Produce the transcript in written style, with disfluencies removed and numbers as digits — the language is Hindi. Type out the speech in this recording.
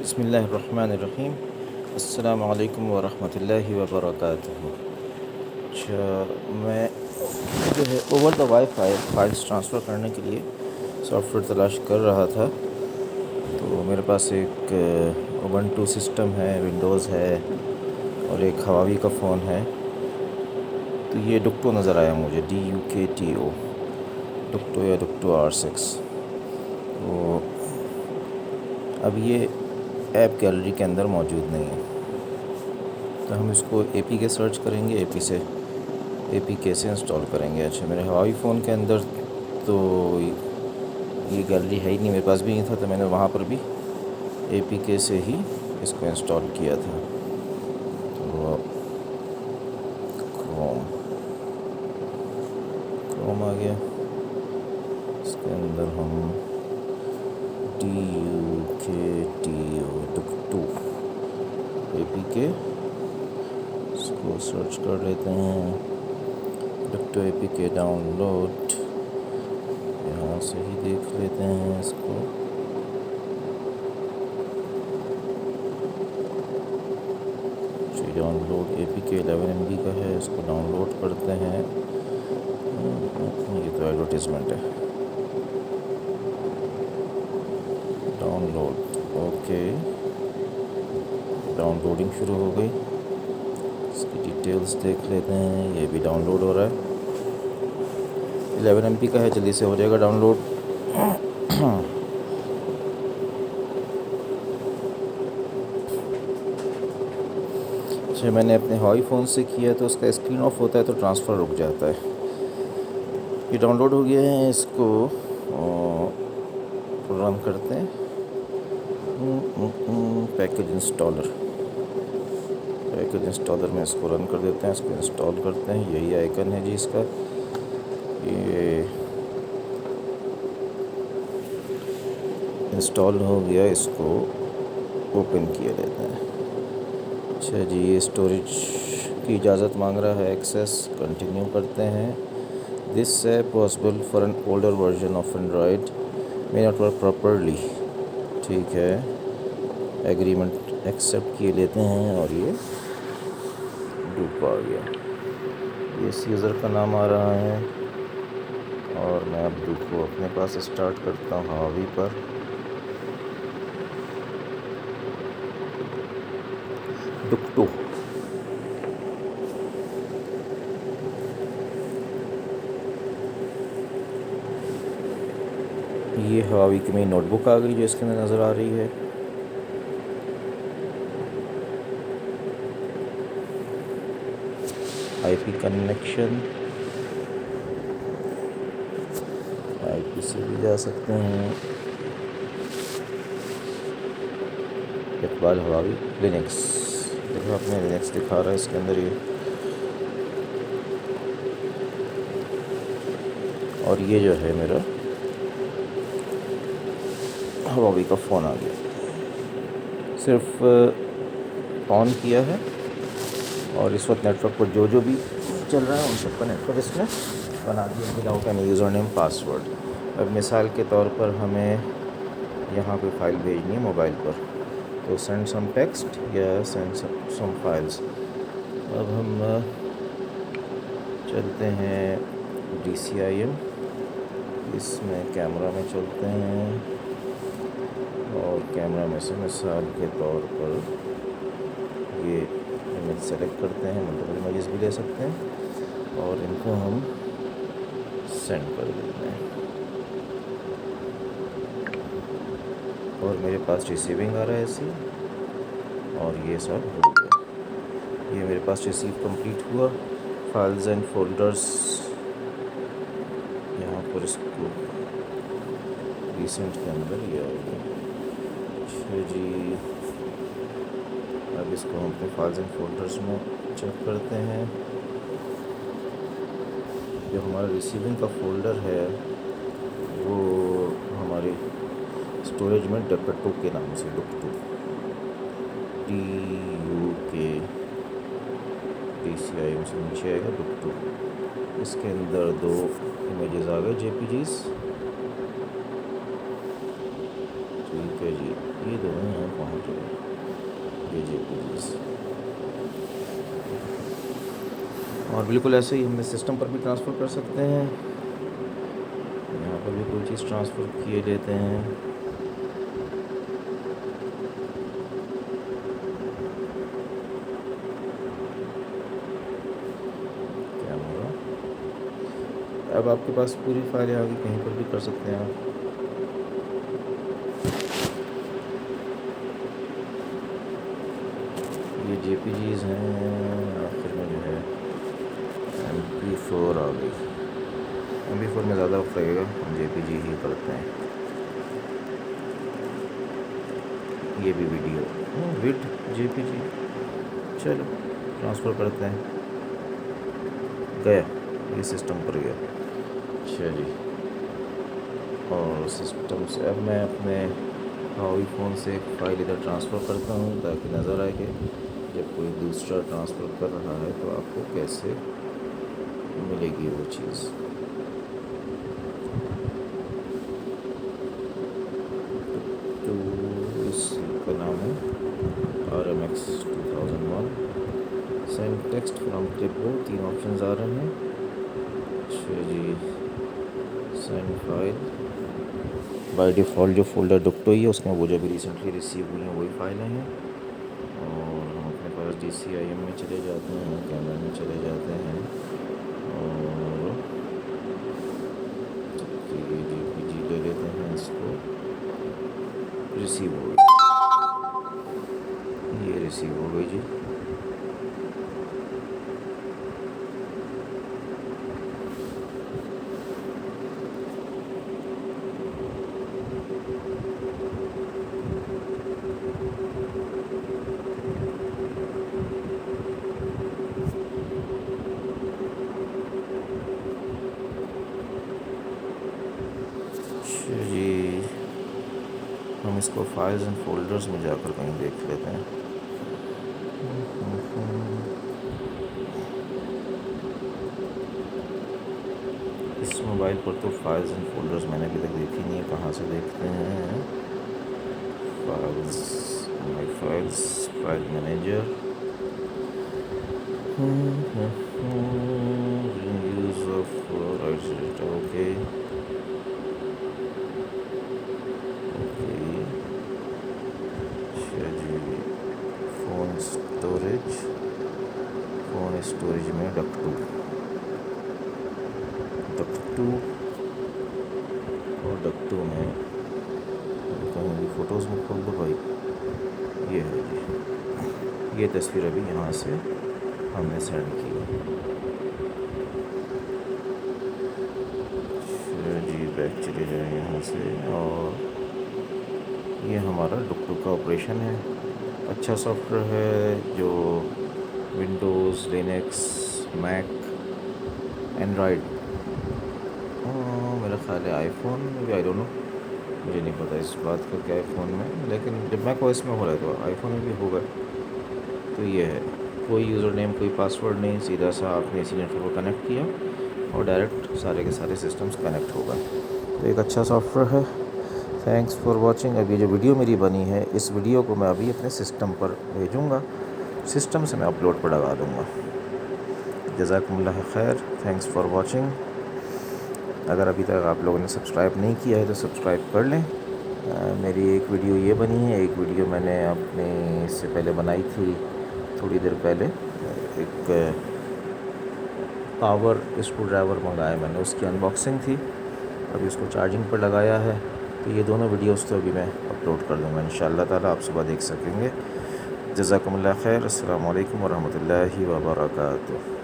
बिस्मिल्लाहिर्रहमानिर्रहीम। अस्सलामु अलैकुम वरहमतुल्लाहि वबरकातुहू। अच्छा, मैं जो है over the wifi files transfer करने के लिए सॉफ्टवेयर तलाश कर रहा था। तो मेरे पास एक उबंटू सिस्टम है, विंडोज़ है और एक हवावी का फ़ोन है। तो ये डुक्टो नज़र आया मुझे, DUKTO, डुक्टो या डुक्टो R6। तो अब ये ऐप गैलरी के अंदर मौजूद नहीं है, तो हम इसको APK सर्च करेंगे, APK से इंस्टॉल करेंगे। अच्छा, मेरे हवाई फ़ोन के अंदर तो ये गैलरी है ही नहीं, मेरे पास भी नहीं था, तो मैंने वहाँ पर भी APK से ही इसको इंस्टॉल किया था। तो क्रोम आ गया, इसके अंदर हम DUKTO डुक्टो APK इसको सर्च कर लेते हैं। डुक्टो APK डाउनलोड, यहाँ से ही देख लेते हैं इसको। डाउनलोड APK 11 MB का है, इसको डाउनलोड करते हैं। ये तो एडवर्टीज़मेंट है। डाउनलोड, ओके, डाउनलोडिंग शुरू हो गई। इसकी डिटेल्स देख लेते हैं, ये भी डाउनलोड हो रहा है। 11 MB का है, जल्दी से हो जाएगा डाउनलोड। अच्छा, मैंने अपने हवाई फ़ोन से किया तो उसका स्क्रीन ऑफ होता है तो ट्रांसफ़र रुक जाता है। ये डाउनलोड हो गया है, इसको रन करते हैं। पैकेज इंस्टॉलर में इसको रन कर देते हैं, इसको इंस्टॉल करते हैं। यही आइकन है जी इसका। ये इंस्टॉल हो गया, इसको ओपन किए लेते हैं। अच्छा जी, ये स्टोरेज की इजाज़त मांग रहा है, एक्सेस, कंटिन्यू करते हैं। This app possible for an older version of Android may not work properly. ठीक है, एग्रीमेंट एक्सेप्ट किए लेते हैं और ये डूब आ गया। ये इस यूज़र का नाम आ रहा है और मैं अब डूब को अपने पास स्टार्ट करता हूँ हावी पर। डुक्टो, ये हवावी की मेरी नोटबुक आ गई जो इसके अंदर नज़र आ रही है। IP कनेक्शन, IP से भी जा सकते हैं। इकबाल हवावी लिनक्स, देखो अपने लिनक्स दिखा रहा है इसके अंदर ये। और ये जो है मेरा हवावी का फ़ोन आ गया, सिर्फ ऑन किया है और इस वक्त नेटवर्क पर जो भी चल रहा है उन सबका नेटवर्क इसमें बना दिया without any user name password. अब मिसाल के तौर पर हमें यहाँ कोई फ़ाइल भेजनी है मोबाइल पर, तो सेंड सम टेक्स्ट या सेंड सम फाइल्स। अब हम चलते हैं DCIM, इसमें कैमरा में चलते हैं और कैमरा में से मिसाल के तौर पर ये इमेज सेलेक्ट करते हैं। मल्टीपल इमेजेस भी ले सकते हैं और इनको हम सेंड कर देते हैं और मेरे पास रिसीविंग आ रहा है ऐसे, और ये सब हो गया। ये मेरे पास रिसीव कंप्लीट हुआ। फाइल्स एंड फोल्डर्स, यहाँ पर इसको रिसेंट के अंदर ये आ गया। अच्छा जी, अब इसको हम अपने फाइल्स एंड फोल्डर्स में चेक करते हैं। जो हमारा रिसीविंग का फ़ोल्डर है वो हमारे स्टोरेज में डुक्टो के नाम से, डुक्टो DUKTO से नीचे आएगा डुक्टो। इसके अंदर 2 इमेजेस आ गए JPGs। ठीक है जी, ये दोनों यहाँ पहुँच गए। ये JPGs। और बिल्कुल ऐसे ही हमने सिस्टम पर भी ट्रांसफ़र कर सकते हैं। यहाँ पर भी कोई चीज़ ट्रांसफ़र किए लेते हैं। कैमरा, अब आपके पास पूरी फाइलें आ गई, कहीं पर भी कर सकते हैं आप। ये JPGs हैं। आखिर में जो है MP4 आ गई। MP4 में ज़्यादा वक्त लगेगा, हम JPG ही करते हैं। ये भी वीडियो विद JPG। चलो ट्रांसफ़र करते हैं। गया, ये सिस्टम पर गया। अच्छा जी, और सिस्टम से अब मैं अपने हावी फ़ोन से एक फ़ाइल इधर ट्रांसफ़र करता हूँ, ताकि नज़र आए कि जब कोई दूसरा ट्रांसफ़र कर रहा है तो आपको कैसे मिलेगी वो चीज़। तो इसका नाम है RMX 2001। Send text from clipboard, 3 option आ रहे हैं। अच्छा जी, सेंड फाइल। बाय डिफ़ॉल्ट जो फ़ोल्डर दुक्तो ही है उसमें वो जो भी रिसेंटली रिसीव हुई हैं वही फाइलें हैं। और हम अपने पास DCIM में चले जाते हैं, कैमरा में चले जाते हैं, और ये JPG ले लेते हैं। इसको रिसीव हो गई, ये रिसीव हो गई जी। जी, हम इसको फाइल्स एंड फोल्डर्स में जाकर कहीं देख लेते हैं। इस मोबाइल पर तो फाइल्स एंड फोल्डर्स मैंने अभी तक देखी नहीं है, कहाँ से देखते हैं। Files, my files, file manager, use of right data. Okay okay. अच्छा जी, फ़ोन स्टोरेज, फ़ोन स्टोरेज में डक्टो और डक्टो में कहीं भी फ़ोटोज़ में खोल दो भाई। ये है जी, ये तस्वीर अभी यहाँ से हमने सेंड की। जी, बैक चले जाए यहाँ से, और ये हमारा डक्टो का ऑपरेशन है। अच्छा सॉफ्टवेयर है जो विंडोज़, लिनक्स, मैक, एंड्रॉयड, मेरा ख़्याल है आईफोन में भी, आई डोंट नो, मुझे नहीं पता इस बात का क्या है फ़ोन में, लेकिन जब मैक ओएस में हो रहा है तो आईफोन में भी होगा। तो ये है, कोई यूज़र नेम, कोई पासवर्ड नहीं, सीधा सा आपने इसी नेटवर्क को कनेक्ट किया और डायरेक्ट सारे के सारे सिस्टम्स कनेक्ट हो गए। तो एक अच्छा सॉफ्टवेयर है। Thanks for watching. अभी जो वीडियो मेरी बनी है, इस वीडियो को मैं अभी अपने सिस्टम पर भेजूँगा, सिस्टम से मैं अपलोड पर लगा दूँगा। जज़ाकुमुल्लाह खैर, थैंक्स फॉर वॉचिंग। अगर अभी तक आप लोगों ने सब्सक्राइब नहीं किया है तो सब्सक्राइब कर लें। मेरी एक वीडियो ये बनी है, एक वीडियो मैंने अपने इससे पहले बनाई थी थोड़ी देर पहले, एक पावर स्क्रू ड्राइवर मंगाया मैंने, उसकी अनबॉक्सिंग थी, अभी उसको चार्जिंग पर लगाया है। तो ये दोनों वीडियोस तो अभी मैं अपलोड कर दूँगा इंशाअल्लाह ताला, आप सुबह देख सकेंगे। जज़ाकुमुल्लाह खैर। अस्सलामु अलैकुम वरहमतुल्लाहि वबरकातुहू।